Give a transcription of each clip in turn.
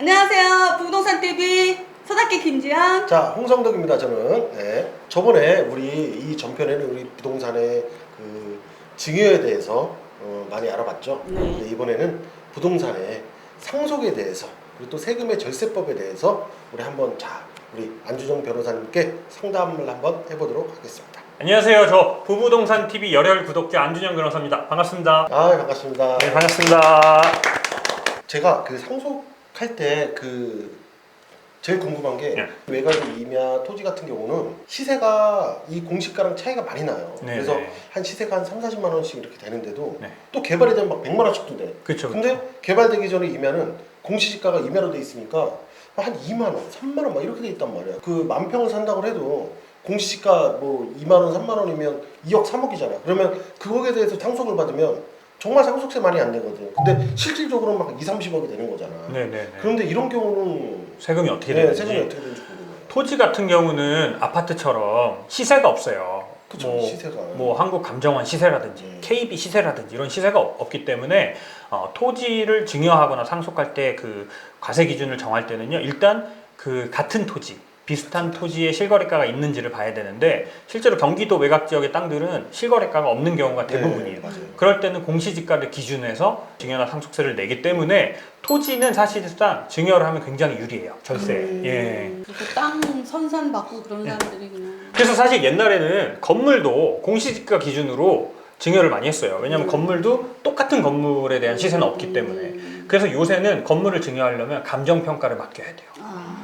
안녕하세요. 부동산 TV 서답기 김지연. 자, 홍성덕입니다. 저는 저번에 우리 이 전편에는 우리 부동산의 그 증여에 대해서 많이 알아봤죠. 네. 근데 이번에는 부동산의 상속에 대해서 그리고 또 세금의 절세법에 대해서 우리 한번 우리 안주정 변호사님께 상담을 한번 해보도록 하겠습니다. 안녕하세요. 저 부부동산 TV 열혈 구독자 안준영 변호사입니다. 반갑습니다. 아, 반갑습니다. 네, 반갑습니다. 제가 그 상속할 때 제일 궁금한 게 외곽의 임야 토지 같은 경우는 시세가 이 공시가랑 차이가 많이 나요. 네, 그래서 네. 한 시세가 한 3, 40만 원씩 이렇게 되는데도 네. 또 개발이 되면 막 100만 원씩도 돼. 그렇죠. 근데 개발되기 전에 임야는 공시지가가 임야로 돼 있으니까 한 2만 원, 3만 원 막 이렇게 돼 있단 말이야. 그 만 평을 산다고 해도 공시지가 뭐 2만 원, 3만 원이면 2억, 3억이잖아. 그러면 그거에 대해서 상속을 받으면 정말 상속세 많이 안 내거든. 근데 실질적으로는 막 2, 30억이 되는 거잖아. 네네네. 그런데 이런 경우는 세금이 어떻게 되는지. 세금이 어떻게 되는지 궁금해요. 토지 같은 경우는 아파트처럼 시세가 없어요. 그쵸, 시세가. 뭐 한국감정원 시세라든지 KB 시세라든지 이런 시세가 없기 때문에 토지를 증여하거나 상속할 때 그 과세 기준을 정할 때는요. 일단 그 같은 토지 비슷한 토지의 실거래가가 있는지를 봐야 되는데 실제로 경기도 외곽 지역의 땅들은 실거래가가 없는 경우가 대부분이에요. 맞아요. 그럴 때는 공시지가를 기준해서 증여나 상속세를 내기 때문에 토지는 사실상 증여를 하면 굉장히 유리해요. 절세. 예. 그리고 땅 선산 받고 그런 사람들이 그냥. 그래서 사실 옛날에는 건물도 공시지가 기준으로 증여를 많이 했어요. 왜냐하면 건물도 똑같은 건물에 대한 시세는 없기 때문에. 그래서 요새는 건물을 증여하려면 감정평가를 맡겨야 돼요.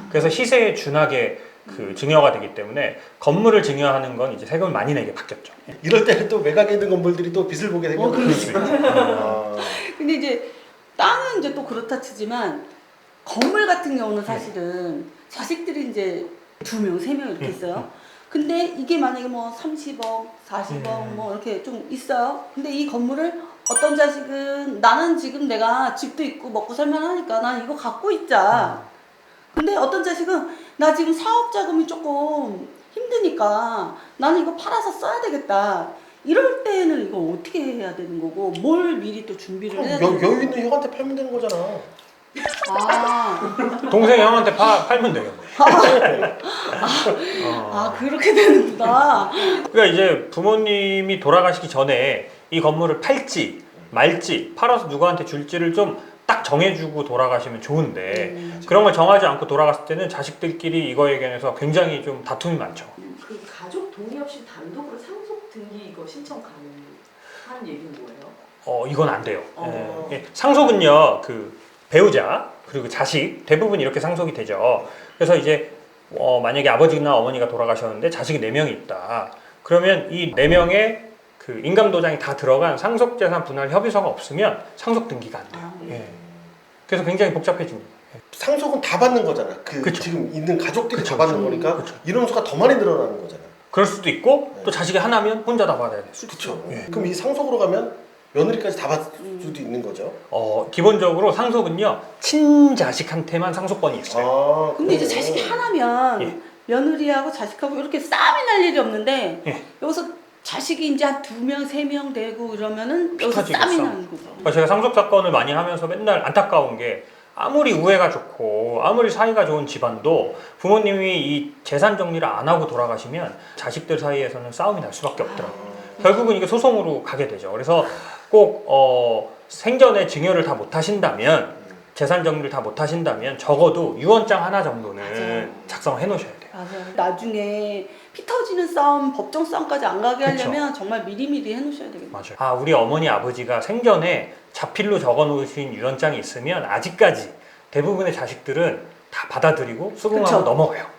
그래서 시세에 준하게 그 증여가 되기 때문에 건물을 증여하는 건 이제 세금을 많이 내게 바뀌었죠. 이럴 때는 또 외곽에 있는 건물들이 또 빚을 보게 생겼거든요. 근데 이제 땅은 이제 또 그렇다 치지만 건물 같은 경우는 사실은 자식들이 이제 2명, 3명 이렇게 있어요. 근데 이게 만약에 뭐 30억, 40억 뭐 이렇게 좀 있어요. 근데 이 건물을 어떤 자식은 나는 지금 내가 집도 있고 먹고 살만하니까 난 이거 갖고 있자. 근데 어떤 자식은 나 지금 사업 자금이 조금 힘드니까 나는 이거 팔아서 써야 되겠다. 이럴 때는 이거 어떻게 해야 되는 거고 뭘 미리 또 준비를 해야 되는 여유 있는 형한테 팔면 되는 거잖아. 동생 형한테 팔면 되겠네. 그렇게 되는구나. 그러니까 이제 부모님이 돌아가시기 전에 이 건물을 팔지 말지 팔아서 누구한테 줄지를 좀 딱 정해주고 돌아가시면 좋은데 그런 걸 정하지 않고 돌아갔을 때는 자식들끼리 이거에 관해서 굉장히 좀 다툼이 많죠. 그 가족 동의 없이 단독으로 상속 등기 이거 신청 가능한 얘기는 뭐예요? 이건 안 돼요. 예. 상속은요, 그 배우자 그리고 자식 대부분 이렇게 상속이 되죠. 그래서 이제 만약에 아버지나 어머니가 돌아가셨는데 자식이 4명이 있다. 그러면 이 4명의 그 인감도장이 다 들어간 상속재산 분할 협의서가 없으면 상속 등기가 안 돼요. 예. 그래서 굉장히 복잡해집니다. 상속은 다 받는 거잖아. 그쵸. 지금 있는 가족들이 그쵸. 다 받는 거니까 그쵸. 인원수가 더 많이 늘어나는 거잖아. 그럴 수도 있고 또 자식이 하나면 혼자 다 받아야 될 수도 그렇죠. 있고. 그럼 이 상속으로 가면 며느리까지 다 받을 수도 있는 거죠. 기본적으로 상속은요 친자식한테만 상속권이 있어요. 근데 이제 자식이 하나면 며느리하고 자식하고 이렇게 싸움이 날 일이 없는데 여기서 자식이 이제 한 2명, 3명 되고 이러면은 여기서 싸움이 나는 거죠. 제가 상속 사건을 많이 하면서 맨날 안타까운 게 아무리 우애가 좋고 아무리 사이가 좋은 집안도 부모님이 이 재산 정리를 안 하고 돌아가시면 자식들 사이에서는 싸움이 날 수밖에 없더라고요. 결국은 이게 소송으로 가게 되죠. 그래서 꼭 생전에 증여를 다 못 하신다면 재산 정리를 다 못 하신다면 적어도 유언장 하나 정도는 작성을 해 놓으셔야 돼요. 맞아요. 나중에 피 터지는 싸움, 법정 싸움까지 안 가게 하려면 정말 미리미리 해놓으셔야 되겠네요. 맞아요. 우리 어머니 아버지가 생전에 자필로 적어 놓으신 유언장이 있으면 아직까지 대부분의 자식들은 다 받아들이고 수긍하고 넘어가요.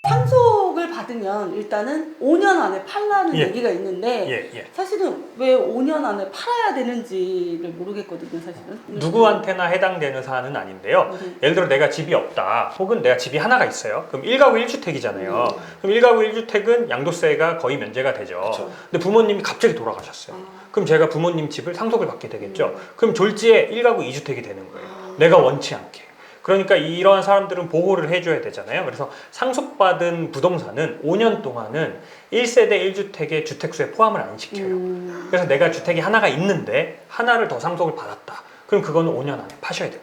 상속을 받으면 일단은 5년 안에 팔라는 얘기가 있는데 사실은 왜 5년 안에 팔아야 되는지를 모르겠거든요. 사실은 누구한테나 해당되는 사안은 아닌데요. 예를 들어 내가 집이 없다 혹은 내가 집이 하나가 있어요. 그럼 1가구 1주택이잖아요. 그럼 1가구 1주택은 양도세가 거의 면제가 되죠. 그쵸. 근데 부모님이 갑자기 돌아가셨어요. 그럼 제가 부모님 집을 상속을 받게 되겠죠. 그럼 졸지에 1가구 2주택이 되는 거예요. 내가 원치 않게. 그러니까 이러한 사람들은 보호를 해줘야 되잖아요. 그래서 상속받은 부동산은 5년 동안은 1세대 1주택의 주택수에 포함을 안 시켜요. 그래서 내가 주택이 하나가 있는데 하나를 더 상속을 받았다. 그럼 그거는 5년 안에 파셔야 돼요.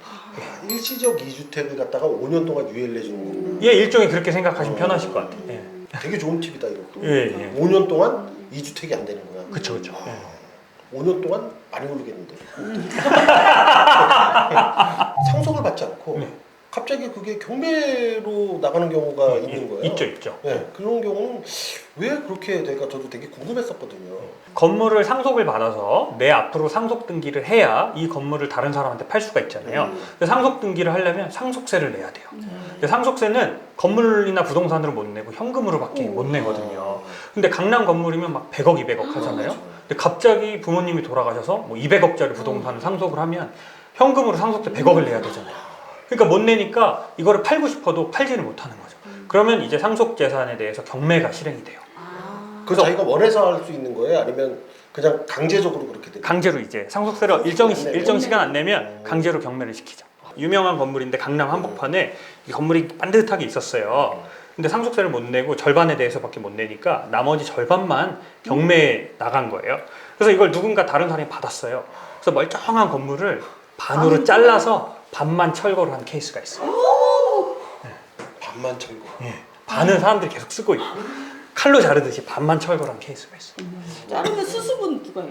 일시적 2주택을 갖다가 5년 동안 유예를 해주는 거구나. 예, 일종의 그렇게 생각하시면 편하실 것 같아요. 예. 되게 좋은 팁이다 이것도. 예. 5년 동안 2주택이 안 되는구나. 그쵸, 그쵸. 예. 5년 동안 많이 오르겠는데. 상속을 받지 않고 네. 갑자기 그게 경매로 나가는 경우가 있는 거예요. 있죠. 네, 그런 경우는 왜 그렇게 될까 저도 되게 궁금했었거든요. 건물을 상속을 받아서 내 앞으로 상속 등기를 해야 이 건물을 다른 사람한테 팔 수가 있잖아요. 근데 상속 등기를 하려면 상속세를 내야 돼요. 근데 상속세는 건물이나 부동산으로 못 내고 현금으로밖에 못 내거든요. 근데 강남 건물이면 막 100억, 200억 하잖아요. 근데 갑자기 부모님이 돌아가셔서 뭐 200억짜리 부동산을 상속을 하면 현금으로 상속세 100억을 내야 되잖아요. 그러니까 못 내니까 이거를 팔고 싶어도 팔지를 못하는 거죠. 그러면 이제 상속 재산에 대해서 경매가 실행이 돼요. 그래서 자기가 원해서 할 수 있는 거예요? 아니면 그냥 강제적으로 그렇게 돼요? 강제로 이제 상속세를 일정 시간 안 내면 강제로 경매를 시키죠. 유명한 건물인데 강남 한복판에 이 건물이 반듯하게 있었어요. 근데 상속세를 못 내고 절반에 대해서밖에 못 내니까 나머지 절반만 경매에 나간 거예요. 그래서 이걸 누군가 다른 사람이 받았어요. 그래서 멀쩡한 건물을 반으로 잘라서 반만 철거를 한 케이스가 있어요. 반만 철거. 반은 사람들이 계속 쓰고 있고 칼로 자르듯이 반만 철거를 한 케이스가 있어요. 자르면 수습은 누가 해?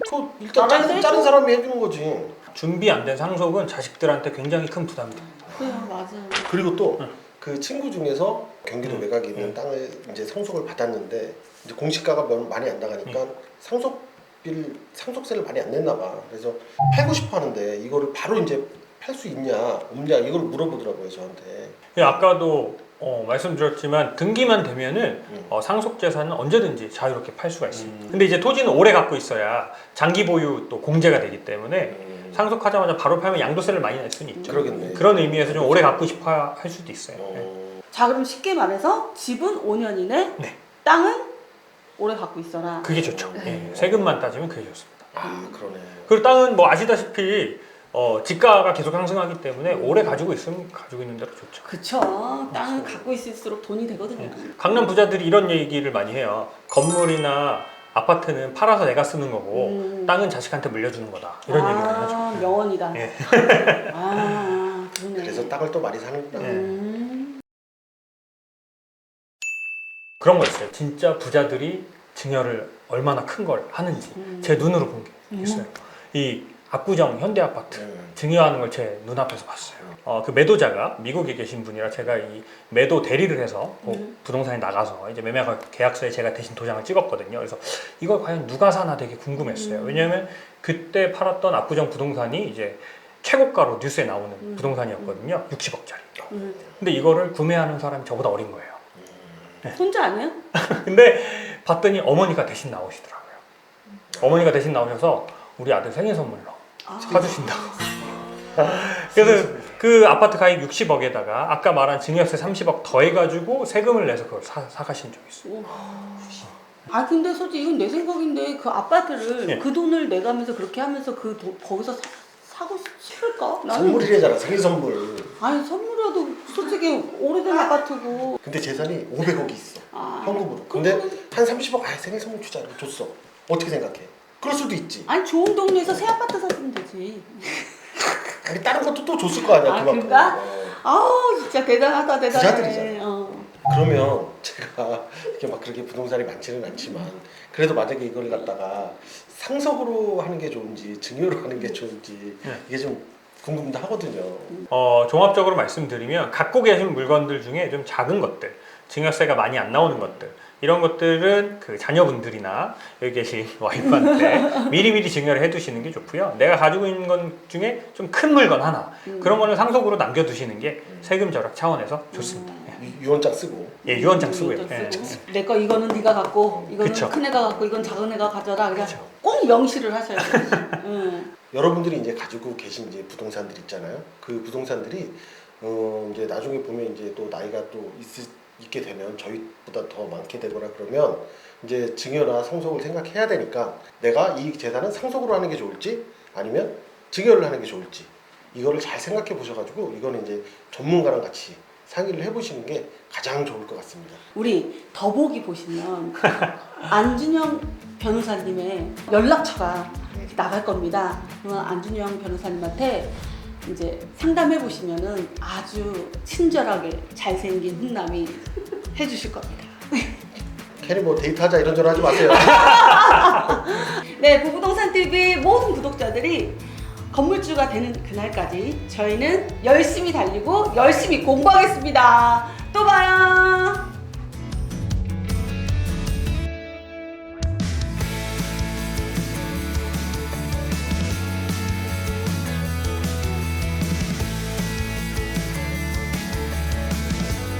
그 일단 자른 사람이 해주는 거지. 준비 안 된 상속은 자식들한테 굉장히 큰 부담이 됩니다. 그래 맞아요. 그리고 또 그 친구 중에서 경기도 외곽에 있는 땅을 이제 상속을 받았는데 이제 공시가가 많이 안 나가니까 상속세를 많이 안 냈나 봐. 그래서 팔고 싶어 하는데 이거를 바로 이제 팔 수 있냐 없냐 이걸 물어보더라고요 저한테. 아까도 말씀드렸지만 등기만 되면은 상속 재산은 언제든지 자유롭게 팔 수가 있습니다. 근데 이제 토지는 오래 갖고 있어야 장기 보유 또 공제가 되기 때문에 상속하자마자 바로 팔면 양도세를 많이 낼 수는 있죠. 그러겠네. 그런 의미에서 좀 오래 갖고 싶어 할 수도 있어요. 자 그럼 쉽게 말해서 집은 5년 이내, 네. 땅은 오래 갖고 있어라. 그게 좋죠. 세금만 따지면 그게 좋습니다. 아 그러네. 그리고 땅은 뭐 아시다시피 지가가 계속 상승하기 때문에 오래 가지고 있으면 가지고 있는 대로 좋죠. 그쵸. 땅을 갖고 있을수록 돈이 되거든요. 강남 부자들이 이런 얘기를 많이 해요. 건물이나 아파트는 팔아서 내가 쓰는 거고 땅은 자식한테 물려주는 거다. 이런 얘기를 많이 하죠. 명언이다. 예. 그러네. 그래서 땅을 또 많이 사는구나. 그런 거 있어요. 진짜 부자들이 증여를 얼마나 큰 걸 하는지 제 눈으로 본 게 있어요. 이 압구정 현대아파트 증여하는 걸 제 눈앞에서 봤어요. 그 매도자가 미국에 계신 분이라 제가 이 매도 대리를 해서 부동산에 나가서 이제 매매 계약서에 제가 대신 도장을 찍었거든요. 그래서 이걸 과연 누가 사나 되게 궁금했어요. 왜냐하면 그때 팔았던 압구정 부동산이 이제 최고가로 뉴스에 나오는 부동산이었거든요. 60억짜리. 근데 이거를 구매하는 사람이 저보다 어린 거예요. 혼자 아니에요? 근데 봤더니 어머니가 대신 나오시더라고요. 어머니가 대신 나오셔서 우리 아들 생일 선물로 사주신다고. 그래서 그 아파트 가액 60억에다가 아까 말한 증여세 30억 더해가지고 세금을 내서 그걸 사가신 적이 있어요. 근데 솔직히 이건 내 생각인데 그 아파트를 그 돈을 내가면서 그렇게 하면서 거기서 사고 싶을까? 선물이래잖아 생일 선물. 아니 선물이라도 솔직히 오래된 아파트고. 근데 재산이 500억이 있어. 현금으로. 근데 한 30억 생일 선물 주자 줬어. 어떻게 생각해? 그럴 수도 있지. 아니 좋은 동네에서 새 아파트 사주면 되지. 아니 다른 것도 또 줬을 거 아니야 그만큼. 그런가? 진짜 대단하다 대단해. 부자들이잖아. 그러면 제가 이렇게 막 그렇게 부동산이 많지는 않지만 그래도 만약에 이걸 갖다가 상속으로 하는 게 좋은지 증여로 하는 게 좋은지 이게 좀 궁금도 하거든요. 종합적으로 말씀드리면 갖고 계신 물건들 중에 좀 작은 것들, 증여세가 많이 안 나오는 것들 이런 것들은 그 자녀분들이나 여기 계신 와이프한테 미리미리 증여를 해두시는 게 좋고요. 내가 가지고 있는 것 중에 좀 큰 물건 하나 그런 거는 상속으로 남겨두시는 게 세금 절약 차원에서 좋습니다. 유언장 쓰고. 유언장 쓰고요. 내 거 이거는 네가 갖고 이거는 그쵸. 큰 애가 갖고 이건 작은 애가 가져라. 그냥 꼭 명시를 하셔야 돼요. 여러분들이 이제 가지고 계신 이제 부동산들 있잖아요. 그 부동산들이 이제 나중에 보면 이제 또 나이가 또 있게 되면 저희보다 더 많게 되거나 그러면 이제 증여나 상속을 생각해야 되니까 내가 이 재산은 상속으로 하는 게 좋을지 아니면 증여를 하는 게 좋을지 이거를 잘 생각해 보셔가지고 이거는 이제 전문가랑 같이 상의를 해보시는 게 가장 좋을 것 같습니다. 우리 더보기 보시면 안준영 변호사님의 연락처가 나갈 겁니다. 그러면 안준영 변호사님한테 이제 상담해 보시면은 아주 친절하게 잘생긴 훈남이 해주실 겁니다. 괜히 뭐 데이트하자 이런저런 하지 마세요. 네, 부부동산 TV 모든 구독자들이 건물주가 되는 그날까지 저희는 열심히 달리고 열심히 공부하겠습니다. 또 봐요.